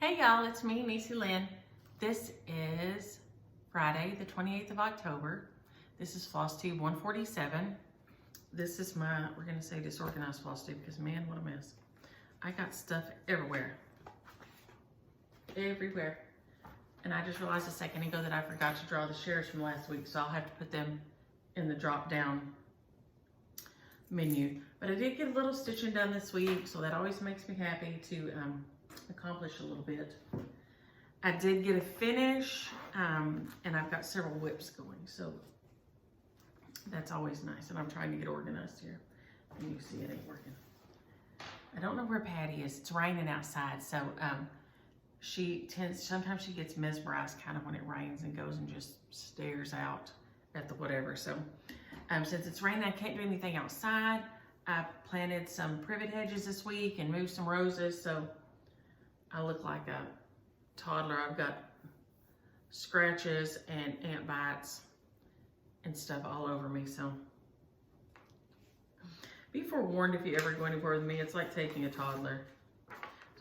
Hey y'all, it's me, Niecy Lynn. This is Friday, the 28th of October. This is Flosstube 147. This is my, we're gonna say disorganized Flosstube because man, what a mess. I got stuff everywhere. Everywhere. And I just realized a second ago that I forgot to draw the shares from last week, so I'll have to put them in the drop down menu. But I did get a little stitching done this week, so that always makes me happy to accomplish a little bit. I did get a finish, and I've got several whips going, so that's always nice. And I'm trying to get organized here. And you see it ain't working. I don't know where Patty is. It's raining outside, so sometimes she gets mesmerized kind of when it rains and goes and just stares out at the whatever. So since it's raining, I can't do anything outside. I planted some privet hedges this week and moved some roses, so I look like a toddler. I've got scratches and ant bites and stuff all over me, so be forewarned if you ever go anywhere with me. It's like taking a toddler.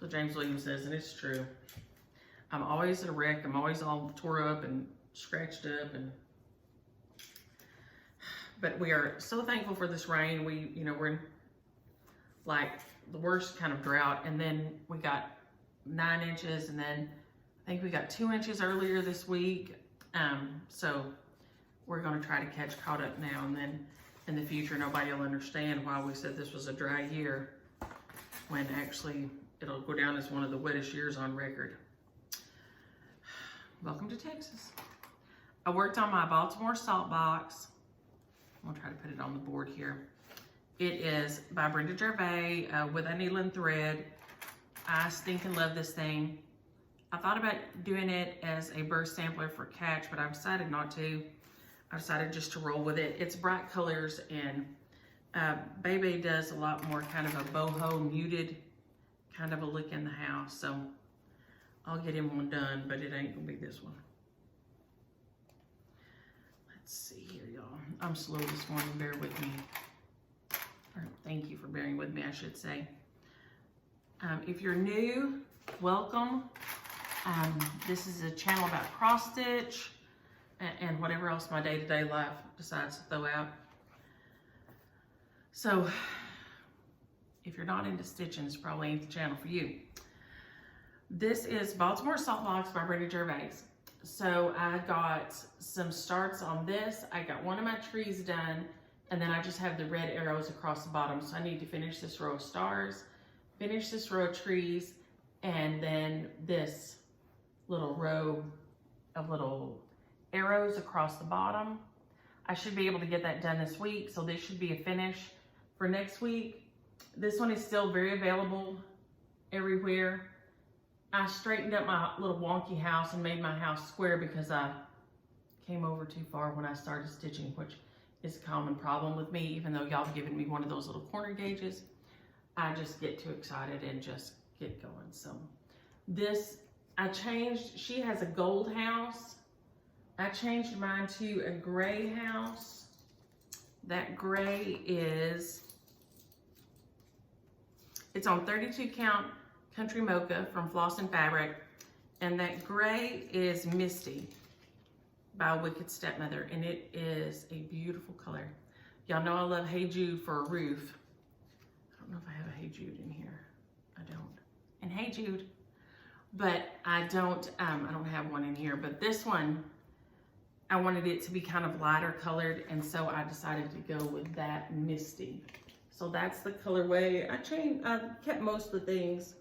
So James Williams says, and it's true. I'm always a wreck. I'm always all tore up and scratched up, but we are so thankful for this rain. We're in like the worst kind of drought, and then we got 9 inches, and then I think we got 2 inches earlier this week. So we're going to try to catch caught up now, and then in the future nobody will understand why we said this was a dry year when actually it'll go down as one of the wettest years on record. Welcome to Texas. I worked on my Baltimore Saltbox. I'm gonna try to put it on the board here. It is by Brenda Gervais with a needle and thread. I stinking love this thing. I thought about doing it as a burst sampler for catch, but I decided not to. I decided just to roll with it. It's bright colors, and Bebe does a lot more kind of a boho muted kind of a look in the house, so I'll get him one done, but it ain't gonna be this one. Let's see here, y'all. I'm slow this morning, bear with me. Or thank you for bearing with me, I should say. If you're new, welcome. This is a channel about cross stitch and whatever else my day-to-day life decides to throw out. So if you're not into stitching, it's probably ain't the channel for you. This is Baltimore Saltbox by Brenda Gervais. So I got some starts on this. I got one of my trees done, and then I just have the red arrows across the bottom. So I need to finish this row of stars, finish this row of trees, and then this little row of little arrows across the bottom. I should be able to get that done this week, so this should be a finish for next week. This one is still very available everywhere. I straightened up my little wonky house and made my house square because I came over too far when I started stitching, which is a common problem with me. Even though y'all have given me one of those little corner gauges, I just get too excited and just get going. So this, I changed, she has a gold house. I changed mine to a gray house. That gray is, it's on 32 count Country Mocha from Floss and Fabric, and that gray is Misty by Wicked Stepmother, and it is a beautiful color. Y'all know I love Hey Jude for a roof. I don't know if I have a Hey Jude in here. I don't. And Hey Jude, but I don't have one in here. But this one, I wanted it to be kind of lighter colored, and so I decided to go with that Misty. So that's the colorway. I kept most of the things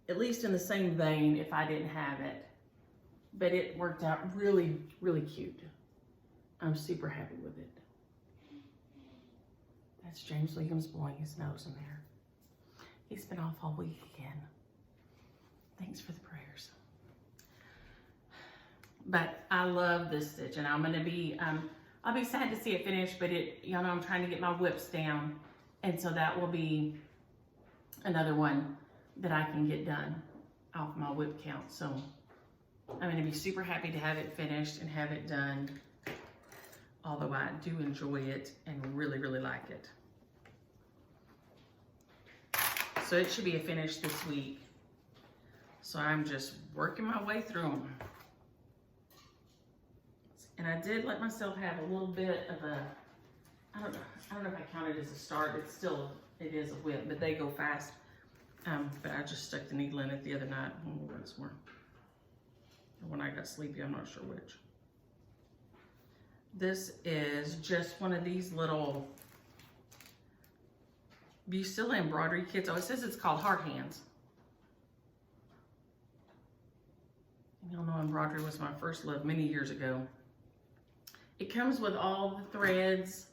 at least in the same vein if I didn't have it. But it worked out really, really cute. I'm super happy with it. That's James Williams blowing his nose in there. He's been off all week again. Thanks for the prayers. But I love this stitch, and I'm gonna be, I'll be sad to see it finish, but y'all know I'm trying to get my whips down, and so that will be another one that I can get done off my whip count. So I'm gonna be super happy to have it finished and have it done, although I do enjoy it and really, really like it. So it should be a finish this week. So I'm just working my way through them. And I did let myself have a little bit of a, I don't know if I count it as a start. It is a whip, but they go fast. But I just stuck the needle in it the other night once more. When I got sleepy, I'm not sure which. This is just one of these little Bucilla embroidery kits. Oh, it says it's called Heart Hands. Y'all know embroidery was my first love many years ago. It comes with all the threads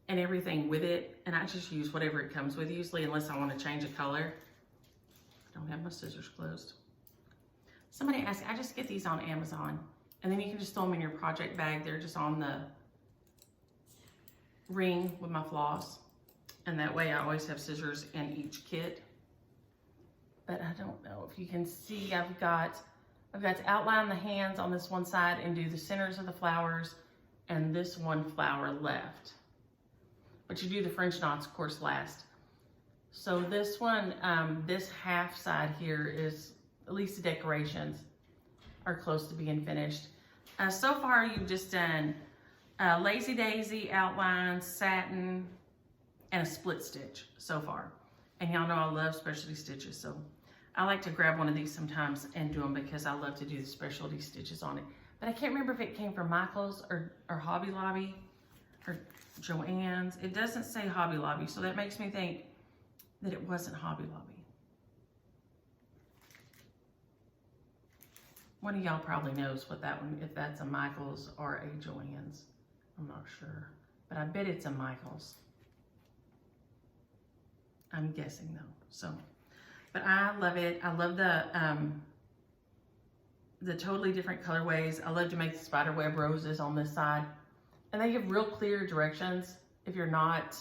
and everything with it, and I just use whatever it comes with usually, unless I want to change a color. I don't have my scissors closed. Somebody asked, I just get these on Amazon, and then you can just throw them in your project bag. They're just on the ring with my floss, and that way I always have scissors in each kit. But I don't know if you can see, I've got to outline the hands on this one side and do the centers of the flowers and this one flower left. But you do the French knots, of course, last. So this one, this half side here is, at least the decorations are close to being finished. So far, you've just done Lazy Daisy, outlines, satin, and a split stitch so far. And y'all know I love specialty stitches, so I like to grab one of these sometimes and do them because I love to do the specialty stitches on it. But I can't remember if it came from Michael's or Hobby Lobby or Joann's. It doesn't say Hobby Lobby, so that makes me think that it wasn't Hobby Lobby. One of y'all probably knows what that one, if that's a Michael's or a Joann's. I'm not sure, but I bet it's a Michael's. I'm guessing though, so. But I love it. I love the totally different colorways. I love to make the spider web roses on this side. And they give real clear directions. If you're not,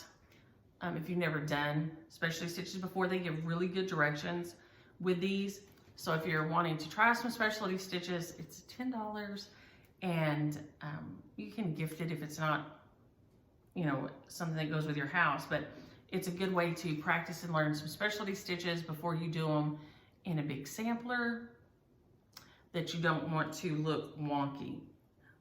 if you've never done specialty stitches before, they give really good directions with these. So if you're wanting to try some specialty stitches, it's $10, and you can gift it if it's not, you know, something that goes with your house. But it's a good way to practice and learn some specialty stitches before you do them in a big sampler that you don't want to look wonky.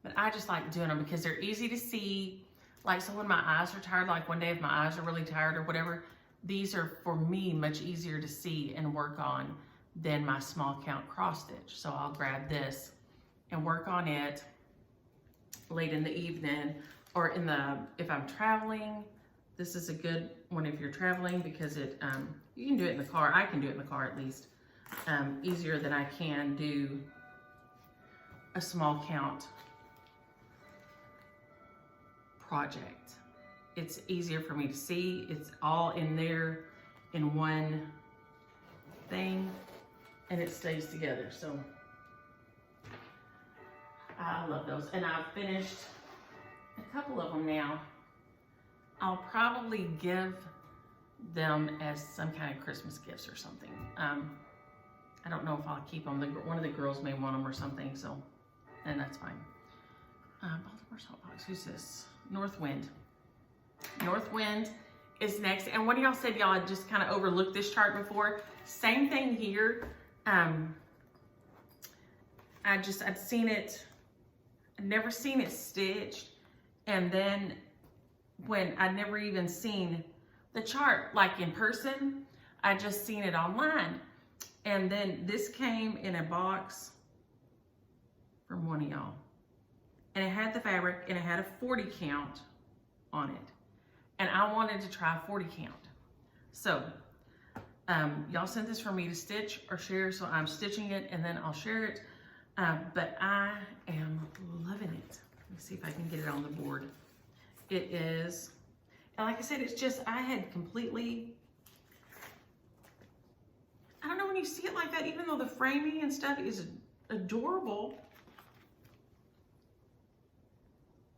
But I just like doing them because they're easy to see. Like, so when my eyes are tired, like one day if my eyes are really tired or whatever, these are for me much easier to see and work on than my small count cross stitch. So I'll grab this and work on it late in the evening, or if I'm traveling. This is a good one if you're traveling because it, you can do it in the car. I can do it in the car at least, easier than I can do a small count project. It's easier for me to see. It's all in there in one thing, and it stays together. So I love those, and I've finished a couple of them now. I'll probably give them as some kind of Christmas gifts or something. I don't know if I'll keep them. One of the girls may want them or something, so, and that's fine. Baltimore Saltbox, who's this? Northwind. Northwind is next. And one of y'all said y'all had just kind of overlooked this chart before. Same thing here. I'd seen it, I'd never seen it stitched. And then when I'd never even seen the chart like in person, I just seen it online. And then this came in a box from one of y'all. And it had the fabric and it had a 40 count on it. And I wanted to try 40 count. So y'all sent this for me to stitch or share, so I'm stitching it and then I'll share it. But I am loving it. Let me see if I can get it on the board. It is, and like I said, it's just, I had completely, I don't know, when you see it like that, even though the framing and stuff is adorable,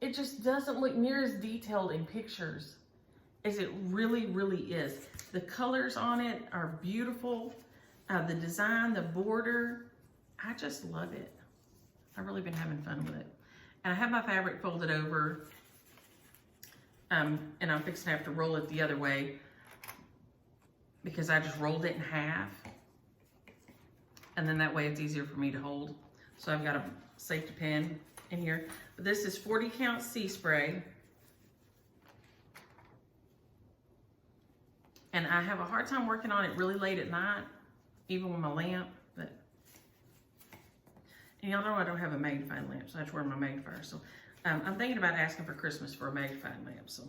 it just doesn't look near as detailed in pictures as it really, really is. The colors on it are beautiful. The design, the border, I just love it. I've really been having fun with it. And I have my fabric folded over, and I'm fixing to have to roll it the other way because I just rolled it in half. and then that way it's easier for me to hold. So I've got a safety pin in here. But this is 40 count sea spray. And I have a hard time working on it really late at night, even with my lamp. But and y'all know I don't have a magnifying lamp, so I have to wear my magnifier. So I'm thinking about asking for Christmas for a magnifying lamp. So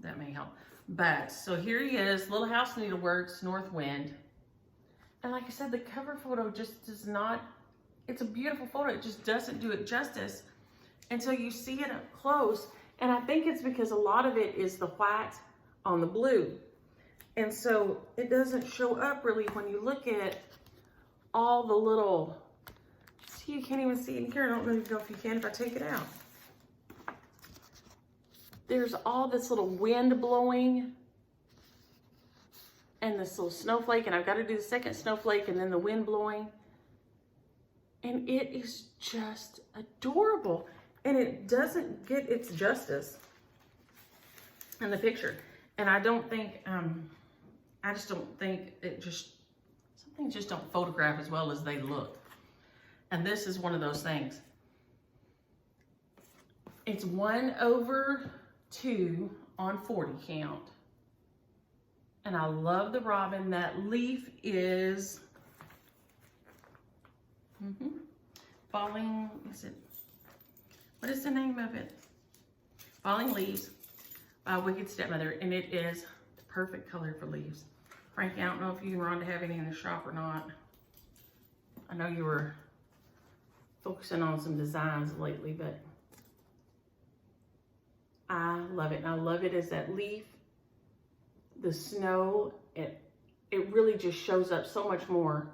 that may help. But so here he is, Little House Needleworks, North Wind. And like I said, the cover photo just does not, it's a beautiful photo. It just doesn't do it justice until you see it up close. And I think it's because a lot of it is the white on the blue. And so it doesn't show up really when you look at all the little, see, you can't even see it in here. I don't really know if you can if I take it out. There's all this little wind blowing and this little snowflake, and I've got to do the second snowflake and then the wind blowing. And it is just adorable. And it doesn't get its justice in the picture. And I don't think, I just don't think some things just don't photograph as well as they look. And this is one of those things. It's 1/2 on 40 count. And I love the robin. That leaf is falling, what is the name of it? Falling Leaves by Wicked Stepmother. And it is the perfect color for leaves. Frankie, I don't know if you and Rhonda have any in the shop or not. I know you were focusing on some designs lately, but I love it. And I love it as that leaf, the snow, it really just shows up so much more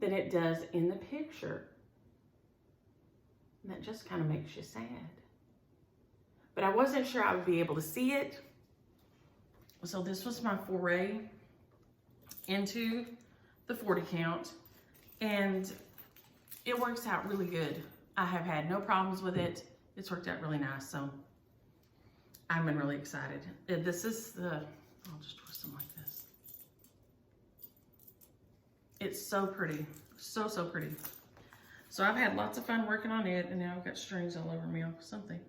than it does in the picture. And that just kind of makes you sad. But I wasn't sure I would be able to see it. So this was my foray into the 40 count. And it works out really good. I have had no problems with it. It's worked out really nice. So I've been really excited. This is the, I'll just twist them like this. It's so pretty. So, so pretty. So I've had lots of fun working on it, and now I've got strings all over me off something.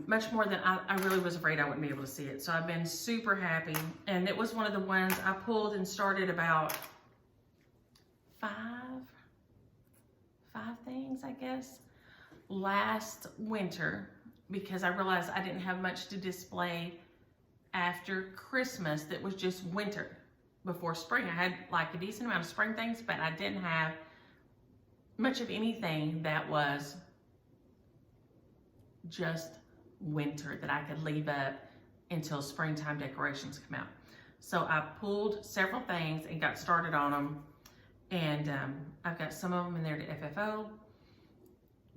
Much more than I really was afraid I wouldn't be able to see it. So I've been super happy. And it was one of the ones I pulled and started about five things, I guess, last winter, because I realized I didn't have much to display after Christmas that was just winter before spring. I had like a decent amount of spring things, but I didn't have much of anything that was just winter that I could leave up until springtime decorations come out. So I pulled several things and got started on them. And I've got some of them in there to FFO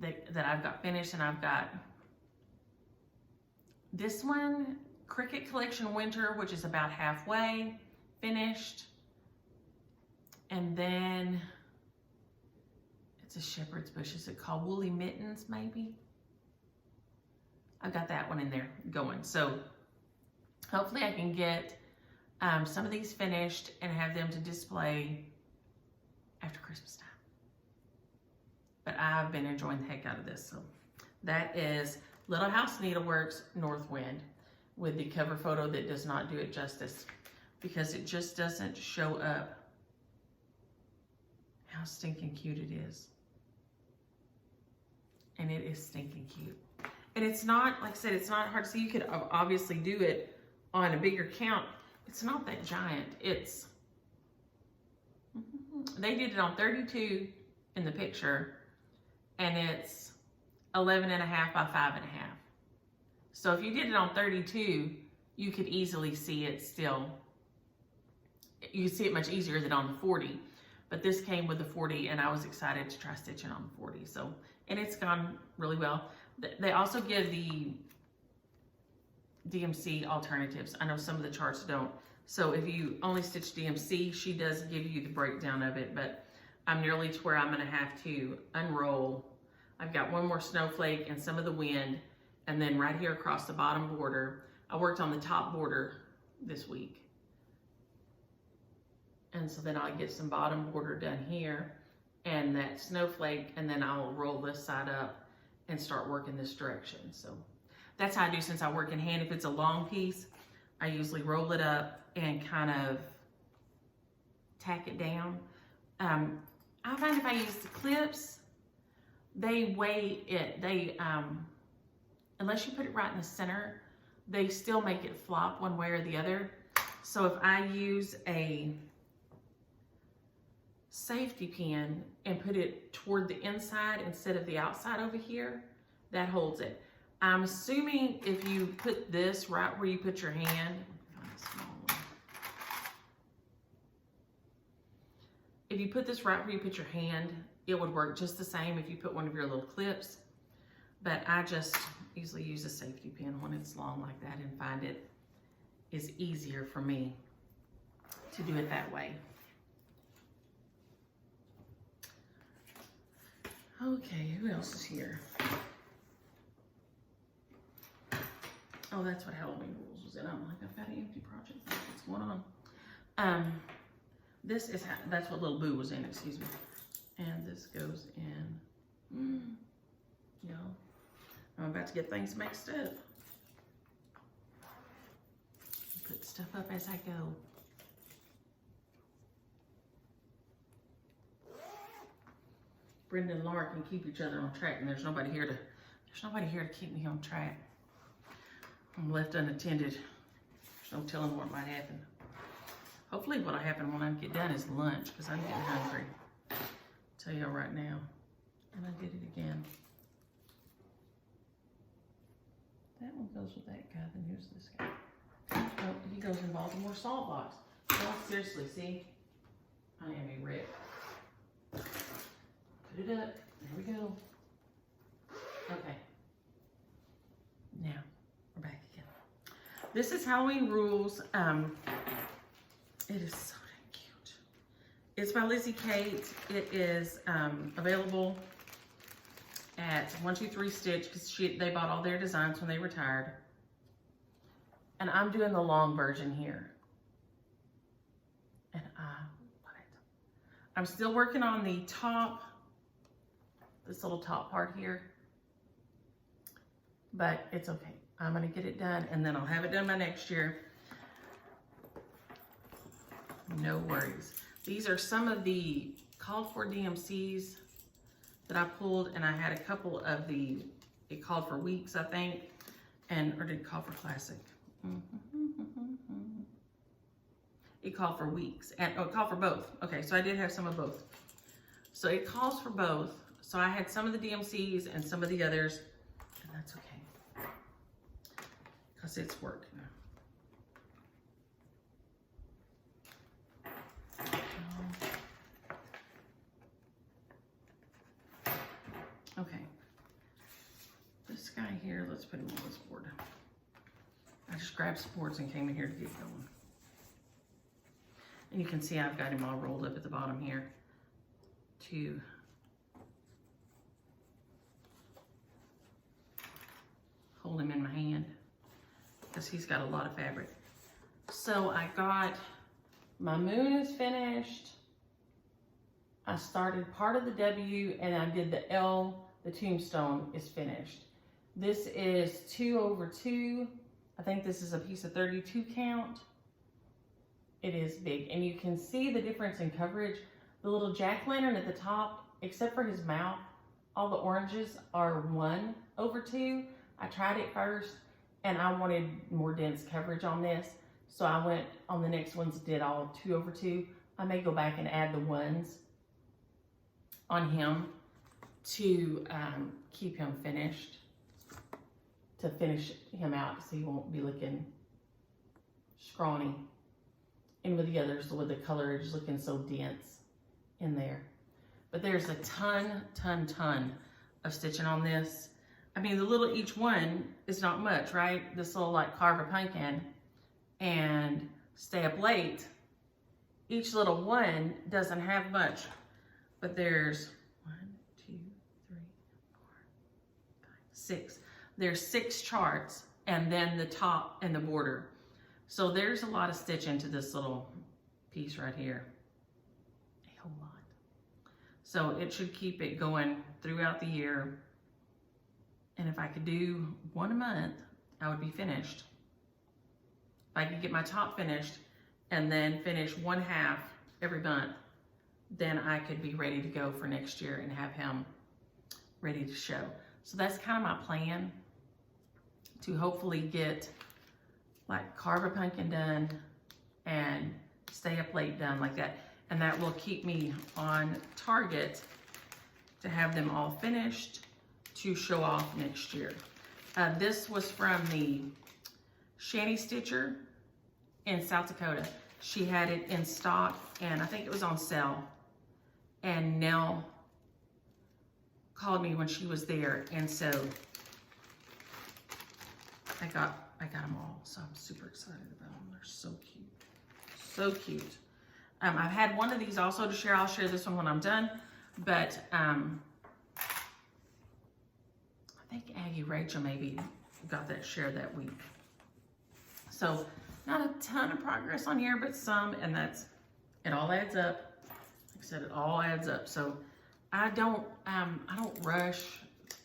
that I've got finished, and I've got this one, Cricket Collection Winter, which is about halfway finished. And then it's a shepherd's bush. Is it called Woolly Mittens, maybe? I've got that one in there going. So hopefully I can get some of these finished and have them to display after Christmas time. But I've been enjoying the heck out of this. So that is Little House Needleworks, North Wind, with the cover photo that does not do it justice, because it just doesn't show up how stinking cute it is. And it is stinking cute. And it's not, like I said, it's not hard to see. You could obviously do it on a bigger count. It's not that giant. It's, they did it on 32 in the picture, and it's 11.5 by 5.5. So if you did it on 32, you could easily see it still. You see it much easier than on the 40. But this came with the 40, and I was excited to try stitching on the 40. So, and it's gone really well. They also give the DMC alternatives. I know some of the charts don't. So if you only stitch DMC, she does give you the breakdown of it, but I'm nearly to where I'm gonna have to unroll. I've got one more snowflake and some of the wind, and then right here across the bottom border, I worked on the top border this week. And so then I'll get some bottom border done here and that snowflake, and then I'll roll this side up and start working this direction. So that's how I do since I work in hand. If it's a long piece, I usually roll it up and kind of tack it down. I find if I use the clips, they weigh it. Unless you put it right in the center, they still make it flop one way or the other. So if I use a safety pin and put it toward the inside instead of the outside over here, that holds it. I'm assuming if you put this right where you put your hand, if you put this right where you put your hand, it would work just the same if you put one of your little clips. But I just usually use a safety pin when it's long like that and find it is easier for me to do it that way. Okay, who else is here? Oh, that's what Halloween Rules was in. I'm like, I've got an empty project. What's going on? This is that's what Little Boo was in, excuse me. And this goes in. No, I'm about to get things mixed up. Put stuff up as I go. Brenda and Laura can keep each other on track, and there's nobody here to keep me on track. I'm left unattended. There's no telling what might happen. Hopefully what'll happen when I get done is lunch, because I'm getting hungry. I'll tell y'all right now. And I did it again. That one goes with that guy. Then who's this guy? Oh, he goes in Baltimore Saltbox. No, seriously, see? I am a wreck. Put it up. There we go. Okay. Now, we're back again. This is Halloween Rules. It is so dang cute. It's by Lizzie Kate. It is available at 123 Stitch because they bought all their designs when they retired. And I'm doing the long version here. And I love it. I'm still working on the top, this little top part here. But it's okay. I'm gonna get it done and then I'll have it done by next year. No worries. These are some of the called for DMCs that I pulled, and I had a couple of it called for weeks, I think, or did it call for classic? It called for weeks, and it called for both. Okay, so I did have some of both. So it calls for both. So I had some of the DMCs and some of the others, and that's okay, because it's work. Okay, this guy here, let's put him on this board. I just grabbed some boards and came in here to get going. And you can see I've got him all rolled up at the bottom here to hold him in my hand because he's got a lot of fabric. So I got, my moon is finished. I started part of the W and I did the L, the tombstone is finished. This is 2/2. I think this is a piece of 32 count. It is big and you can see the difference in coverage. The little jack-o'-lantern at the top, except for his mouth, all the oranges are 1/2. I tried it first and I wanted more dense coverage on this. So I went on the next ones, did all 2/2. I may go back and add the ones on him to keep him finished, to finish him out so he won't be looking scrawny. And with the others, with the color is looking so dense in there. But there's a ton of stitching on this. I mean, the little, each one is not much, right? This little like carve a pumpkin and stay up late. Each little one doesn't have much, but there's 1, 2, 3, 4, 5, 6. There's 6 charts and then the top and the border. So there's a lot of stitch into this little piece right here. A whole lot. So it should keep it going throughout the year. And if I could do one a month, I would be finished. If I could get my top finished and then finish one half every month, then I could be ready to go for next year and have him ready to show. So that's kind of my plan, to hopefully get like carve a pumpkin done and stay up late done like that. And that will keep me on target to have them all finished to show off next year. This was from the Shanny Stitcher in South Dakota. She had it in stock and I think it was on sale. And Nell called me when she was there, and so I got them all. So I'm super excited about them. They're so cute, so cute. I've had one of these also to share. I'll share this one when I'm done. But I think Aggie Rachel maybe got that share that week. So not a ton of progress on here, but some, and that's, it all adds up. Like I said, it all adds up. So I don't rush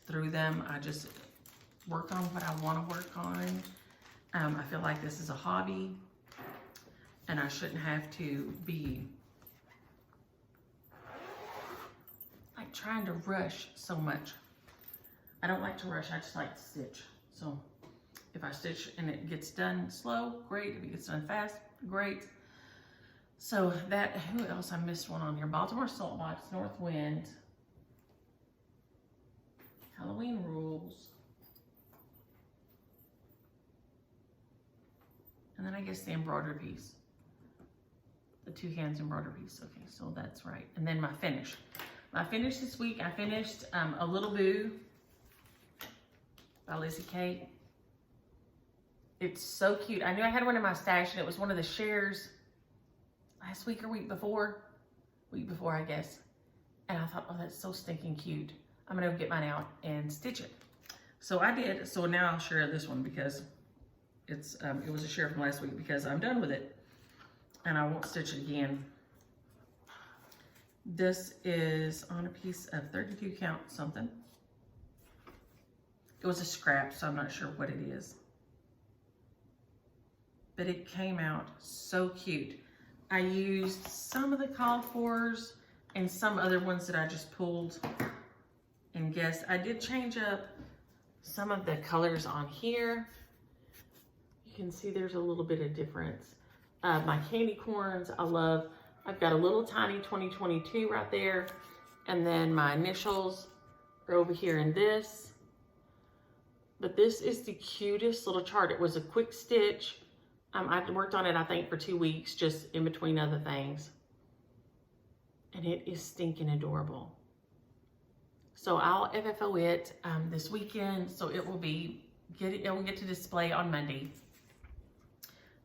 through them. I just work on what I want to work on. I feel like this is a hobby, and I shouldn't have to be like trying to rush so much. I don't like to rush. I just like to stitch. So if I stitch and it gets done slow, great. If it gets done fast, great. So that, who else? I missed one on here. Baltimore Saltbox, North Wind, Halloween Rules, and then I guess the embroidery piece, the 2 hands embroidery piece. Okay, so that's right. And then my finish. My finish this week, I finished A Little Boo by Lizzie Kate. It's so cute. I knew I had one in my stash, and it was one of the shares last week or week before I guess. And I thought, oh, that's so stinking cute. I'm gonna go get mine out and stitch it. So I did. So now I'll share this one because it's it was a share from last week, because I'm done with it and I won't stitch it again. This is on a piece of 32 count something. It was a scrap, so I'm not sure what it is, but it came out so cute. I used some of the called fors and some other ones that I just pulled and guessed. I did change up some of the colors on here. You can see there's a little bit of difference. My candy corns, I love. I've got a little tiny 2022 right there. And then my initials are over here in this. But this is the cutest little chart. It was a quick stitch. I worked on it, I think, for 2 weeks, just in between other things. And it is stinking adorable. So I'll FFO it this weekend, so it will get to display on Monday.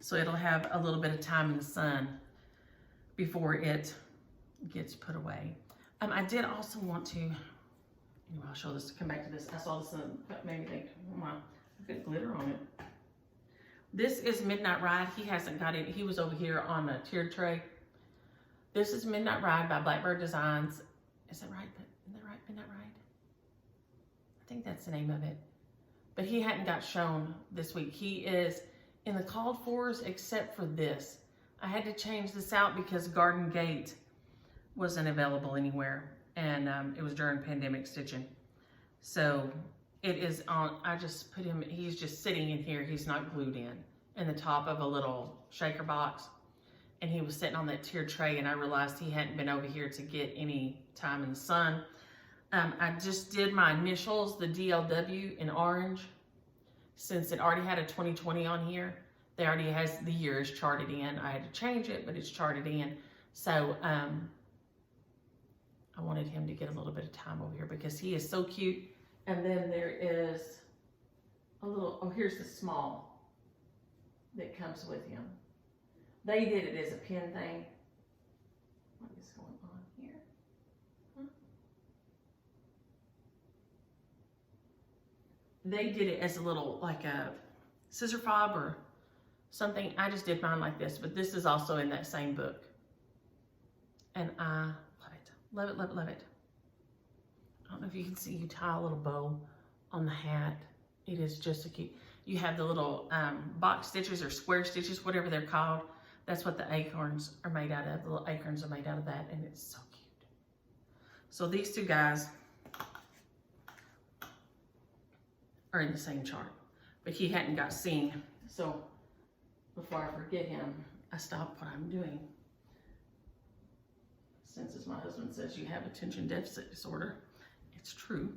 So it'll have a little bit of time in the sun before it gets put away. I did also want to, anyway, I'll show this, come back to this. I saw this and it made me think, oh my, I've got glitter on it. This is Midnight Ride. He hasn't got it. He was over here on a tiered tray. This is Midnight Ride by Blackbird Designs. Is that right? Isn't that right? Midnight Ride? I think that's the name of it. But he hadn't got shown this week. He is in the called fors except for this. I had to change this out because Garden Gate wasn't available anywhere. And it was during pandemic stitching. So it is on, I just put him, he's just sitting in here. He's not glued in the top of a little shaker box. And he was sitting on that tiered tray, and I realized he hadn't been over here to get any time in the sun. I just did my initials, the DLW in orange, since it already had a 2020 on here. They already has the years charted in. I had to change it, but it's charted in. So I wanted him to get a little bit of time over here because he is so cute. And then there is a little, oh, here's the small that comes with him. They did it as a pin thing. What is going on here? Huh? They did it as a little, like a scissor fob or something. I just did mine like this, but this is also in that same book. And I love it. Love it, love it, love it. I don't know if you can see, you tie a little bow on the hat. It is just so cute. You have the little box stitches or square stitches, whatever they're called. That's what the acorns are made out of. The little acorns are made out of that, and it's so cute. So these two guys are in the same chart, but he hadn't got seen. So before I forget him, I stopped what I'm doing. Since, as my husband says, you have attention deficit disorder, it's true.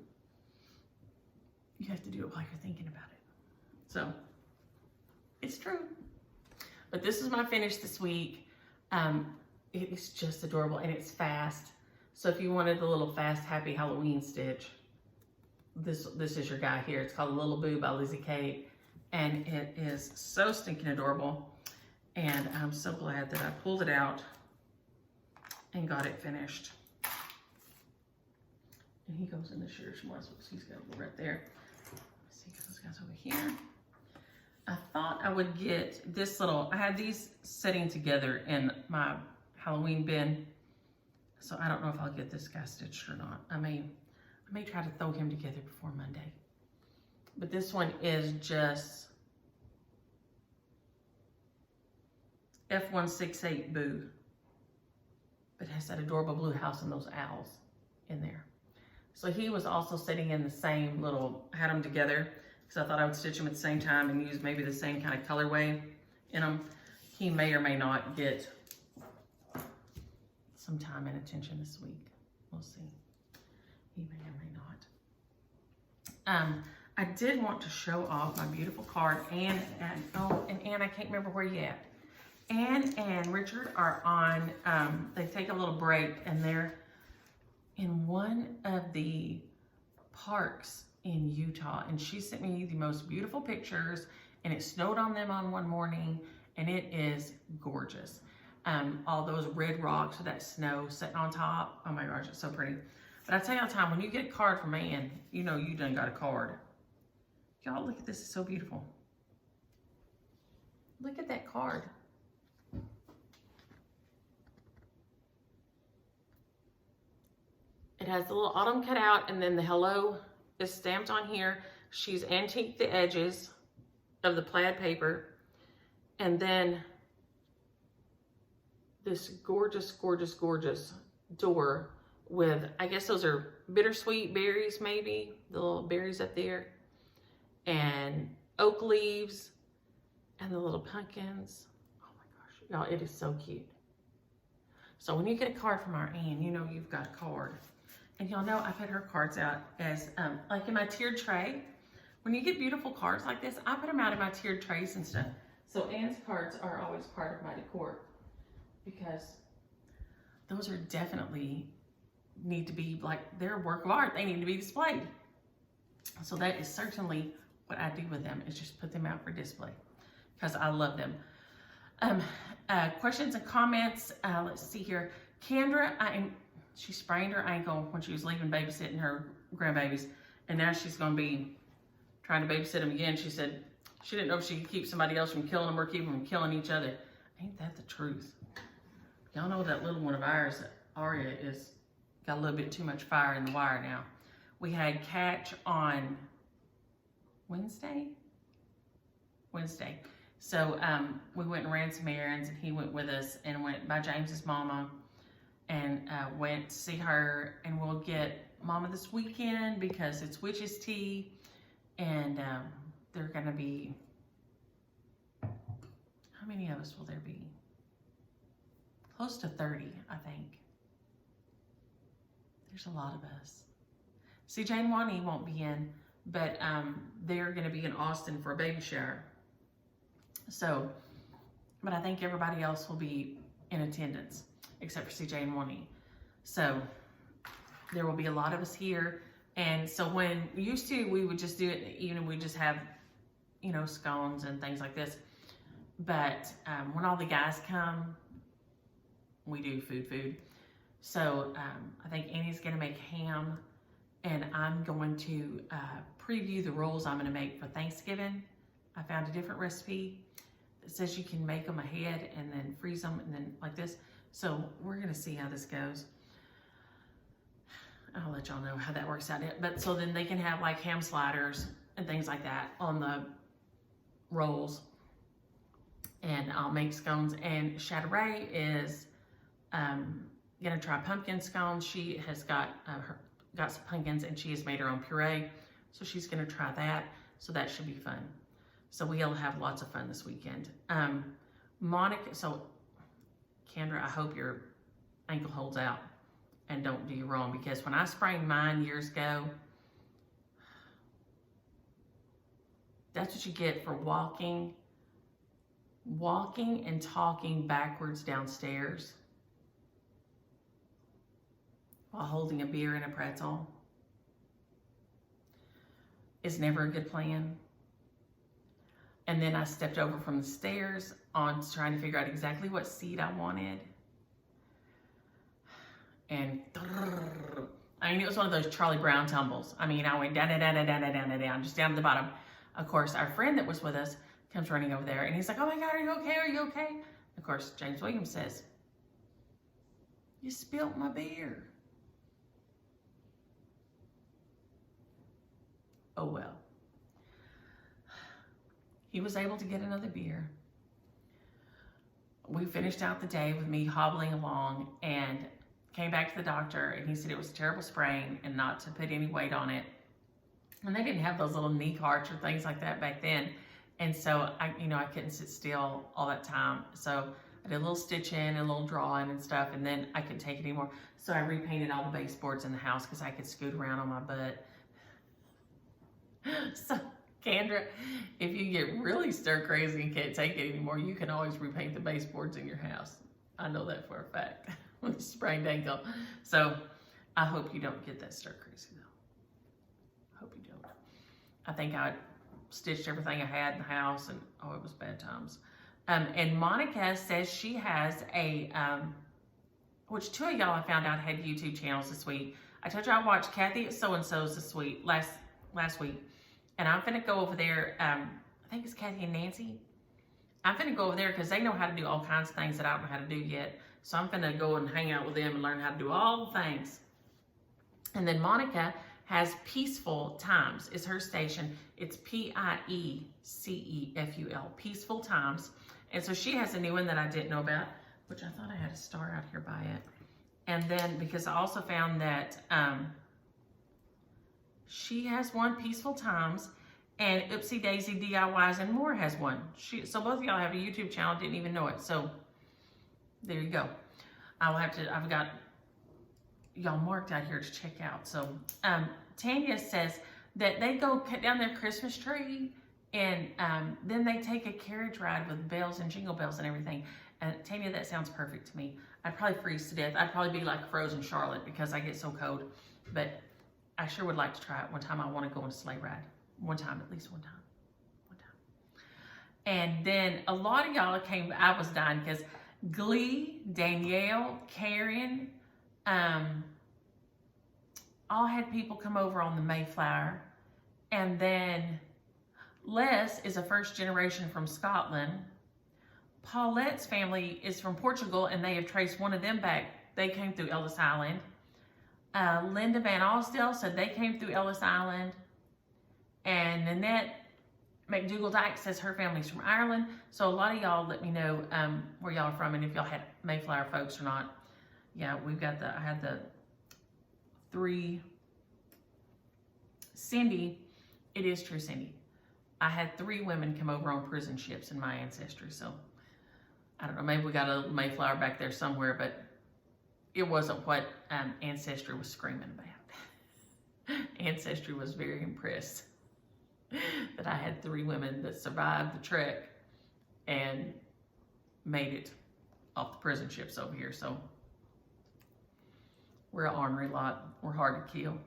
You have to do it while you're thinking about it. So, it's true. But this is my finish this week. It is just adorable, and it's fast. So if you wanted the little fast, happy Halloween stitch, this is your guy here. It's called Little Boo by Lizzie Kate, and it is so stinking adorable. And I'm so glad that I pulled it out and got it finished. And he goes in the shears more, so he's got a little right there. Let's see, those guys over here. I thought I would get this little, I had these sitting together in my Halloween bin, so I don't know if I'll get this guy stitched or not. I may try to throw him together before Monday. But this one is just F168 Boo. But it has that adorable blue house and those owls in there. So he was also sitting in the same little, I had them together because I thought I would stitch them at the same time and use maybe the same kind of colorway in them. He may or may not get some time and attention this week. We'll see. He may or may not. I did want to show off my beautiful card. And Ann, I can't remember where you at. Ann and Richard are on, they take a little break and they're in one of the parks in Utah. And she sent me the most beautiful pictures, and it snowed on them on one morning, and it is gorgeous. All those red rocks with that snow sitting on top. Oh my gosh, it's so pretty. But I tell you all the time, when you get a card from Ann, you know you done got a card. Y'all, look at this, it's so beautiful. Look at that card. It has the little autumn cut out, and then the hello is stamped on here. She's antiqued the edges of the plaid paper. And then this gorgeous, gorgeous, gorgeous door with, I guess those are bittersweet berries maybe, the little berries up there. And oak leaves and the little pumpkins. Oh my gosh, y'all, it is so cute. So when you get a card from our Ann, you know you've got a card. And y'all know I put her cards out as, like in my tiered tray. When you get beautiful cards like this, I put them out in my tiered trays and stuff. So Ann's cards are always part of my decor because those are definitely need to be like, they're a work of art. They need to be displayed. So that is certainly what I do with them, is just put them out for display because I love them. Questions and comments. Let's see here. Kendra, she sprained her ankle when she was leaving babysitting her grandbabies, and now she's going to be trying to babysit them again. She said she didn't know if she could keep somebody else from killing them or keep them from killing each other. Ain't that the truth? Y'all know that little one of ours, Aria, is got a little bit too much fire in the wire now. We had catch on Wednesday. So we went and ran some errands, and he went with us and went by James's mama and went to see her, and we'll get Mama this weekend because it's witch's tea, and they're gonna be, how many of us will there be? Close to 30, I think. There's a lot of us. CJ and Wani won't be in, but they're gonna be in Austin for a baby shower. So, but I think everybody else will be in attendance, except for CJ and Wani. So there will be a lot of us here. And so when used to, we would just do it in the evening. We just have, you know, scones and things like this. But when all the guys come, we do food. So I think Annie's gonna make ham, and I'm going to preview the rolls I'm gonna make for Thanksgiving. I found a different recipe that says you can make them ahead and then freeze them and then like this. So we're gonna see how this goes. I'll let y'all know how that works out. But so then they can have like ham sliders and things like that on the rolls. And I'll make scones. And Chateray is gonna try pumpkin scones. She has got some pumpkins and she has made her own puree. So she's gonna try that. So that should be fun. So we'll have lots of fun this weekend. Monica, so Kendra, I hope your ankle holds out and don't do you wrong, because when I sprained mine years ago, that's what you get for walking and talking backwards downstairs while holding a beer and a pretzel. Is never a good plan. And then I stepped over from the stairs on trying to figure out exactly what seat I wanted. And I mean, it was one of those Charlie Brown tumbles. I mean, I went down, just down to the bottom. Of course, our friend that was with us comes running over there and he's like, oh my God, are you okay? Are you okay? Of course, James Williams says, you spilt my beer. Oh well. He was able to get another beer. We finished out the day with me hobbling along and came back to the doctor, and he said it was a terrible sprain and not to put any weight on it. And they didn't have those little knee carts or things like that back then. And so I couldn't sit still all that time. So I did a little stitching and a little drawing and stuff, and then I couldn't take it anymore. So I repainted all the baseboards in the house because I could scoot around on my butt. So Kendra, if you get really stir crazy and can't take it anymore, you can always repaint the baseboards in your house. I know that for a fact. With a sprained ankle. So I hope you don't get that stir crazy though. I hope you don't. I think I stitched everything I had in the house, and oh, it was bad times. And Monica says she has a, which two of y'all I found out had YouTube channels this week. I told you I watched Kathy at So-and-so's this week, last week. And I'm finna go over there, I think it's Kathy and Nancy. I'm finna go over there because they know how to do all kinds of things that I don't know how to do yet. So I'm finna go and hang out with them and learn how to do all the things. And then Monica has Peaceful Times is her station. It's Pieceful, Peaceful Times. And so she has a new one that I didn't know about, which I thought I had a star out here by it. And then because I also found that she has one, Peaceful Times, and Oopsie Daisy DIYs and More has one. So both of y'all have a YouTube channel, didn't even know it. So there you go. I've got y'all marked out here to check out. So Tanya says that they go cut down their Christmas tree, and then they take a carriage ride with bells and jingle bells and everything. And Tanya, that sounds perfect to me. I'd probably freeze to death. I'd probably be like frozen Charlotte because I get so cold. But I sure would like to try it one time. I want to go on a sleigh ride. One time, at least one time. And then a lot of y'all came, I was dying because Glee, Danielle, Karen, all had people come over on the Mayflower. And then Les is a first generation from Scotland. Paulette's family is from Portugal, and they have traced one of them back. They came through Ellis Island. Linda Van Alsdale said they came through Ellis Island. And Nanette McDougall Dyke says her family's from Ireland. So a lot of y'all let me know where y'all are from and if y'all had Mayflower folks or not. Yeah, I had the three. Cindy, it is true, Cindy. I had 3 women come over on prison ships in my ancestry. So I don't know, maybe we got a Mayflower back there somewhere, but it wasn't what Ancestry was screaming about. Ancestry was very impressed that I had 3 women that survived the trek and made it off the prison ships over here. So we're an ornery lot. We're hard to kill.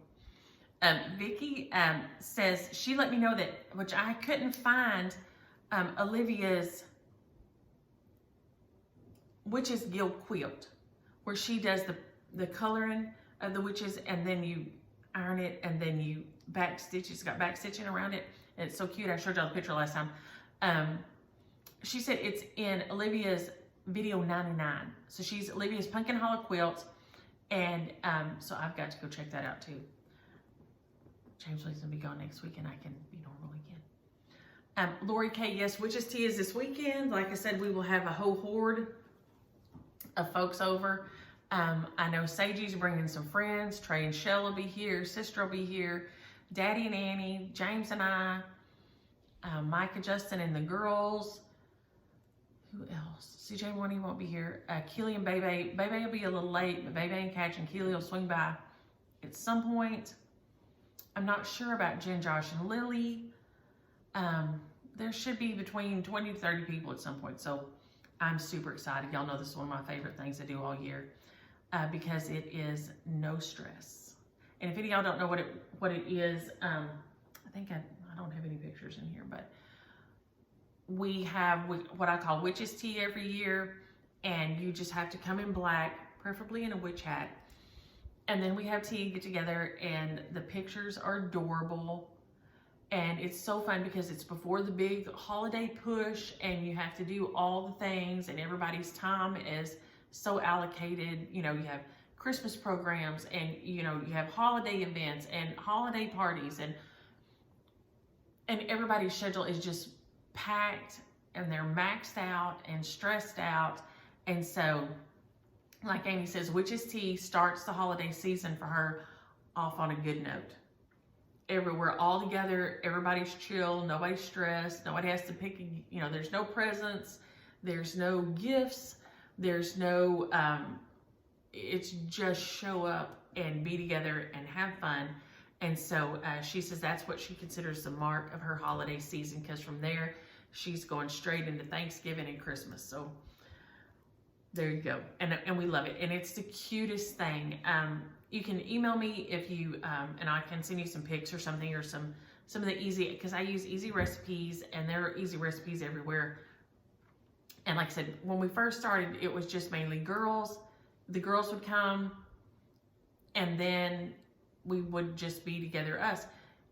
Vicky says she let me know that, which I couldn't find, Olivia's Witch's Guild quilt, where she does the coloring of the witches, and then you iron it, and then you back stitch. It's got back stitching around it, and it's so cute. I showed y'all the picture last time. She said it's in Olivia's video 99. So she's Olivia's Pumpkin Hollow Quilt. And so I've got to go check that out too. James Lee's gonna be gone next week and I can be normal again. Lori K, yes, Witch's Tea is this weekend. Like I said, we will have a whole horde of folks over. I know Sagey's bringing some friends. Trey and Shell will be here. Sister will be here. Daddy and Annie, James and I, Micah, Justin, and the girls. Who else? CJ Money won't be here. Keely and Bebe. Bebe will be a little late, but Bebe and Catch and Keely will swing by at some point. I'm not sure about Jen, Josh, and Lily. There should be between 20 to 30 people at some point. So I'm super excited. Y'all know this is one of my favorite things to do all year because it is no stress. And if any of y'all don't know what it is, I think I don't have any pictures in here, but we have what I call Witch's Tea every year, and you just have to come in black, preferably in a witch hat. And then we have tea, get together, and the pictures are adorable. And it's so fun because it's before the big holiday push and you have to do all the things and everybody's time is so allocated. You know, you have Christmas programs and, you know, you have holiday events and holiday parties and everybody's schedule is just packed and they're maxed out and stressed out. And so, like Amy says, Witch's Tea starts the holiday season for her off on a good note. Everywhere all together, everybody's chill, nobody's stressed, nobody has to pick, you know, there's no presents, there's no gifts, there's no, it's just show up and be together and have fun. And so she says that's what she considers the mark of her holiday season, because from there, she's going straight into Thanksgiving and Christmas. So there you go. And we love it. And it's the cutest thing. You can email me if you, and I can send you some pics or something, or some of the easy, because I use easy recipes and there are easy recipes everywhere. And like I said, when we first started, it was just mainly girls. The girls would come and then we would just be together, us.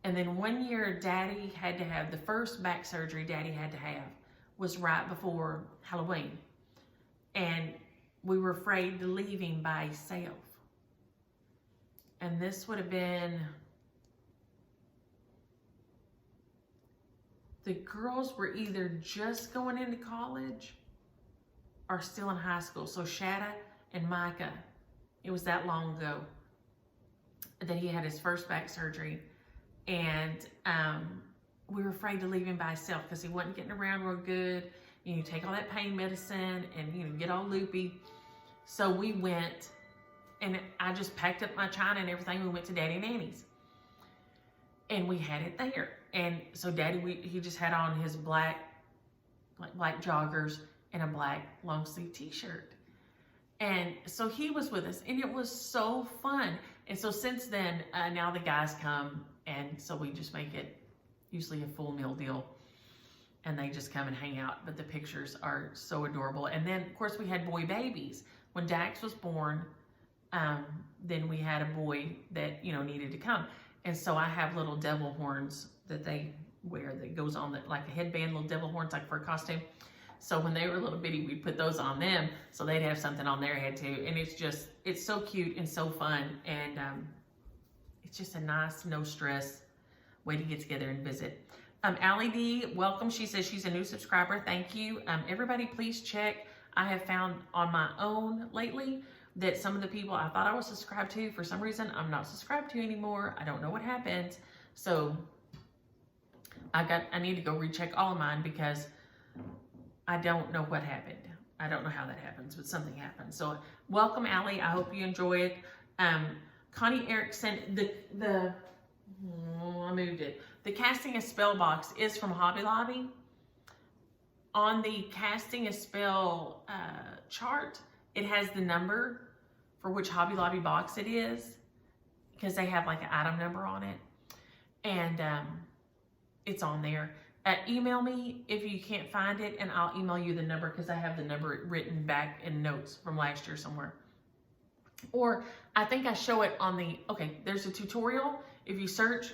And then one year, Daddy had to have, the first back surgery Daddy had to have was right before Halloween. And we were afraid to leave him by himself. And this would have been, the girls were either just going into college or still in high school. So Shatta and Micah, it was that long ago that he had his first back surgery. And we were afraid to leave him by himself because he wasn't getting around real good. You take all that pain medicine and, you know, get all loopy. So we went, and I just packed up my china and everything. We went to Daddy and Annie's, and we had it there. And so Daddy, he just had on his black joggers and a black long sleeve t-shirt. And so he was with us, and it was so fun. And so since then, now the guys come, and so we just make it usually a full meal deal. And they just come and hang out, but the pictures are so adorable. And then, of course, we had boy babies. When Dax was born, then we had a boy that, you know, needed to come. And so I have little devil horns that they wear that goes on like a headband, little devil horns, like for a costume. So when they were little bitty, we'd put those on them so they'd have something on their head too. And it's so cute and so fun. And it's just a nice, no stress way to get together and visit. Allie D, welcome. She says she's a new subscriber. Thank you. Everybody, please check. I have found on my own lately that some of the people I thought I was subscribed to, for some reason, I'm not subscribed to anymore. I don't know what happened. So I need to go recheck all of mine because I don't know what happened. I don't know how that happens, but something happened. So welcome, Allie. I hope you enjoy it. Connie Erickson, I moved it. The Casting a Spell box is from Hobby Lobby. On the Casting a Spell chart, it has the number for which Hobby Lobby box it is, because they have like an item number on it. And it's on there. Email me if you can't find it, and I'll email you the number, because I have the number written back in notes from last year somewhere. Or I think I show it on the, okay, there's a tutorial. If you search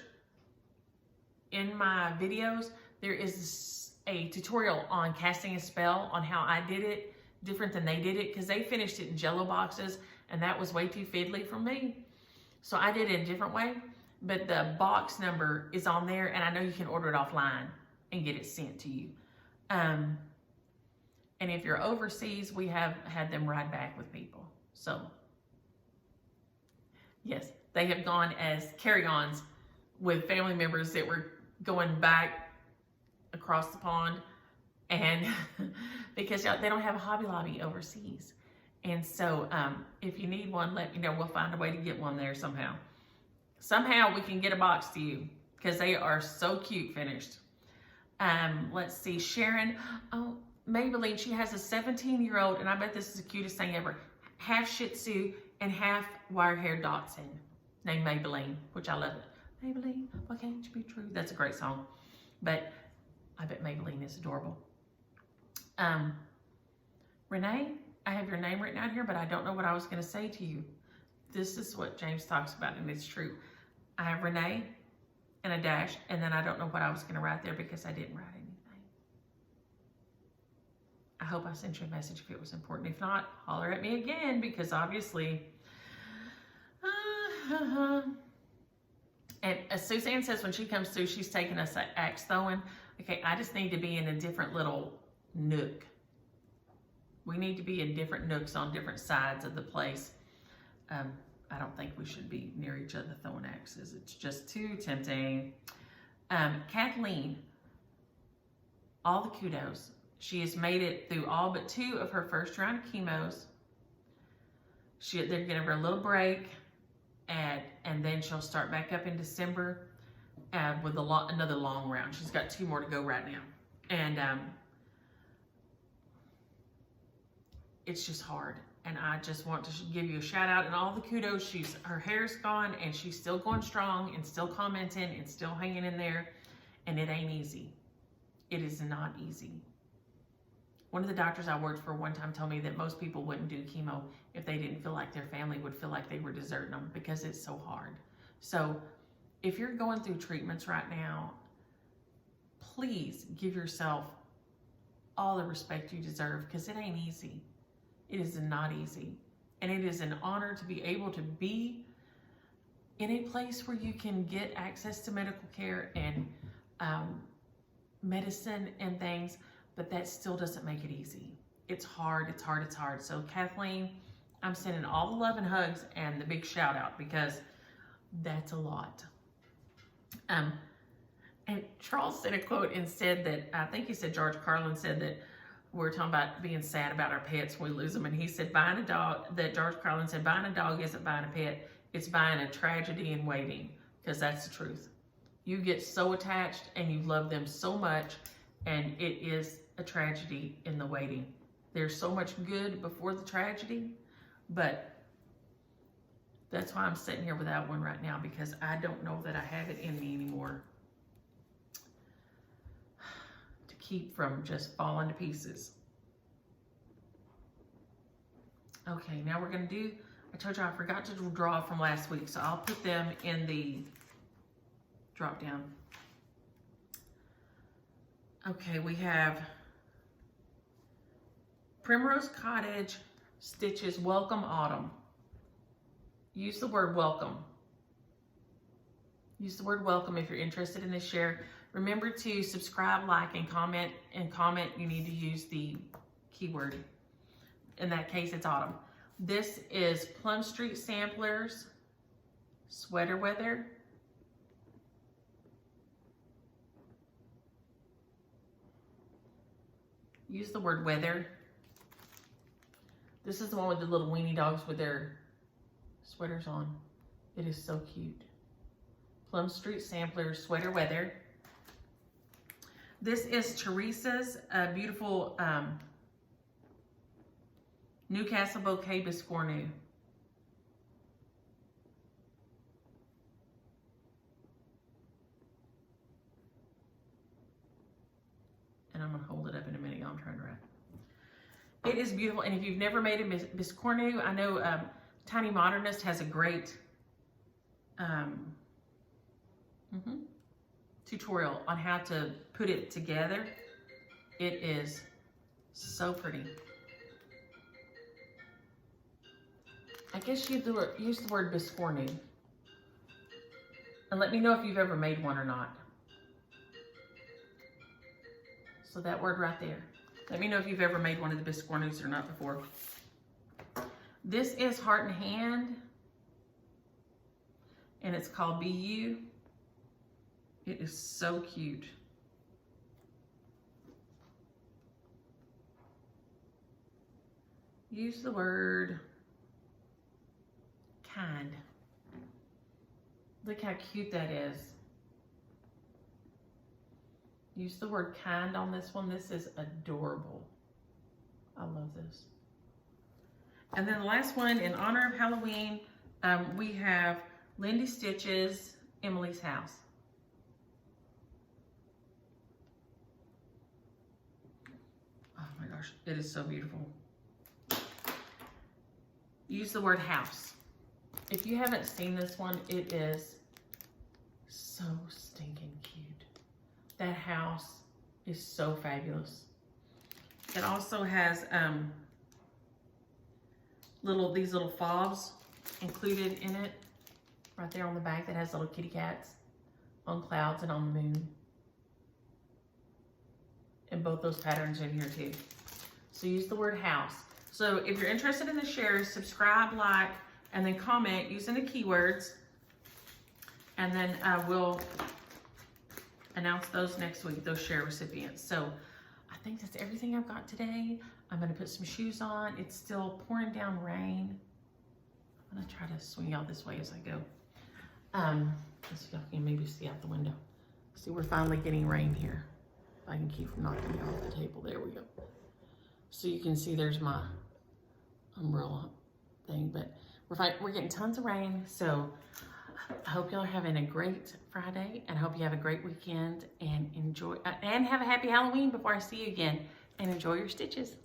in my videos, there is a tutorial on casting a spell on how I did it different than they did it, because they finished it in Jello boxes and that was way too fiddly for me. So I did it a different way, but the box number is on there, and I know you can order it offline and get it sent to you. And if you're overseas, we have had them ride back with people. So yes, they have gone as carry-ons with family members that were going back across the pond, and because they don't have a Hobby Lobby overseas. And so if you need one, let me know. We'll find a way to get one there somehow. Somehow we can get a box to you, because they are so cute finished. Let's see, Sharon. Oh, Maybelline, she has a 17-year-old, and I bet this is the cutest thing ever. Half Shih Tzu and half wire-haired Dachshund, named Maybelline, which I love it. Maybelline, why can't you be true? That's a great song. But I bet Maybelline is adorable. Renee, I have your name written out here, but I don't know what I was going to say to you. This is what James talks about, and it's true. I have Renee and a dash, and then I don't know what I was going to write there because I didn't write anything. I hope I sent you a message if it was important. If not, holler at me again, because obviously... And as Suzanne says, when she comes through, she's taking us axe throwing. Okay, I just need to be in a different little nook. We need to be in different nooks on different sides of the place. I don't think we should be near each other throwing axes. It's just too tempting. Kathleen, all the kudos. She has made it through all but 2 of her first round of chemos. They're giving her a little break, and then she'll start back up in December with another long round. She's got 2 more to go right now. And it's just hard. And I just want to give you a shout out and all the kudos. Her hair's gone, and she's still going strong and still commenting and still hanging in there. And it ain't easy. It is not easy. One of the doctors I worked for one time told me that most people wouldn't do chemo if they didn't feel like their family would feel like they were deserting them, because it's so hard. So if you're going through treatments right now, please give yourself all the respect you deserve, because it ain't easy. It is not easy. And it is an honor to be able to be in a place where you can get access to medical care and medicine and things, but that still doesn't make it easy. It's hard, it's hard, it's hard. So Kathleen, I'm sending all the love and hugs and the big shout out, because that's a lot. And Charles said a quote and said that, I think he said George Carlin said that we're talking about being sad about our pets when we lose them. And he said buying a dog, that George Carlin said buying a dog isn't buying a pet, it's buying a tragedy in waiting, because that's the truth. You get so attached and you love them so much, and it is a tragedy in the waiting. There's so much good before the tragedy, but that's why I'm sitting here without one right now, because I don't know that I have it in me anymore to keep from just falling to pieces. Okay, now we're gonna do, I told you I forgot to draw from last week, so I'll put them in the drop down. Okay, we have Primrose Cottage Stitches Welcome Autumn. Use the word welcome. Use the word welcome if you're interested in this share. Remember to subscribe, like, and comment. And comment, you need to use the keyword. In that case, it's autumn. This is Plum Street Samplers Sweater Weather. Use the word weather. This is the one with the little weenie dogs with their sweaters on. It is so cute. Plum Street Samplers Sweater Weather. This is Teresa's beautiful Newcastle Bouquet Biscornu. And I'm gonna hold it up in a minute. I'm trying to wrap. It is beautiful, and if you've never made a Biscornu, I know Tiny Modernist has a great tutorial on how to put it together. It is so pretty. I guess you use the word biscornu. And let me know if you've ever made one or not. So that word right there. Let me know if you've ever made one of the biscornus or not before. This is Heart and Hand. And it's called BU. It is so cute. Use the word kind. Look how cute that is. Use the word kind on this one. This is adorable. I love this. And then the last one, in honor of Halloween, we have Lindy Stitches, Emily's House. Oh my gosh, it is so beautiful. Use the word house. If you haven't seen this one, it is so stinking cute. That house is so fabulous. It also has these little fobs included in it. Right there on the back that has little kitty cats on clouds and on the moon. And both those patterns in here too. So use the word house. So if you're interested in the shares, subscribe, like, and then comment using the keywords. And then we'll announce those next week, those share recipients. So I think that's everything I've got today. I'm gonna put some shoes on. It's still pouring down rain. I'm gonna try to swing y'all this way as I go. So y'all can maybe see out the window. See, we're finally getting rain here. If I can keep from knocking me off the table. There we go. So you can see there's my umbrella thing, but we're getting tons of rain. So I hope y'all are having a great Friday, and I hope you have a great weekend and enjoy and have a happy Halloween before I see you again, and enjoy your stitches.